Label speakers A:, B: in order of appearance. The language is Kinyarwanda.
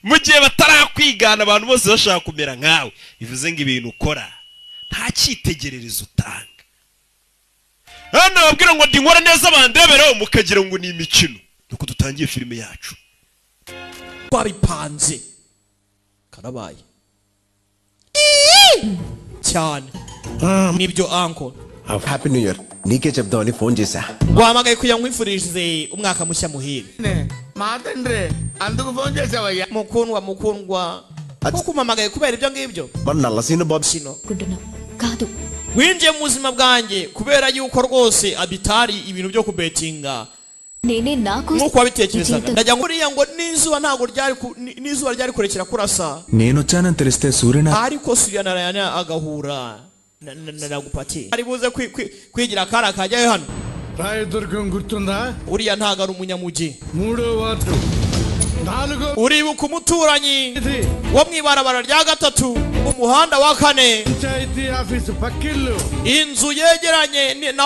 A: mu gihe batarakwigana abantu bose bashaka kumera nkawe bivuze ngo ibintu ukora nta cyitegererezo utanga. hano babwira ngo ndi nkora neza bandebera mukagira ngo ni imikino. nuko dutangiye filime yacu
B: twabipanze karabaye cyane nibyo uncle.
C: Happy New Year. Nike చెప్దామని ఫోన్ చేశా.
B: Guhamagaye kuya nkwifurije umwaka mushya muhire.
D: మాతండ్రే అందుకు ఫోన్ చేసావయ్యా.
B: mukundwa kuko umamagaye kubera ibyo ngibyo.
C: మన నల్లసీన బాబు
B: sino
E: కాదు
B: winjiye mu buzima bwanjye kubera yuko rwose abitari ibintu byo kubetinga
E: నేనే నాకు
B: nkuko wabitekerezaga. ndajya nguriya ngo n'izuba ntago ryari kurekera kurasa.
F: నేను వచ్చానని తెలిస్తే సూర్యన
B: ariko Suryanarayana agahura nagupati ari buze kwigira kara kajyayo hano.
D: Rayadurgam గుర్తుందా?
B: uriya ntago ari umunyamugi.
D: మూడో వార్డు నాలుగో
B: uribuka umuturanyi wo mwibarabara rya gatatu umuhanda wa kane
D: panchayat office పక్కిల్లు
B: inzu yegeranye na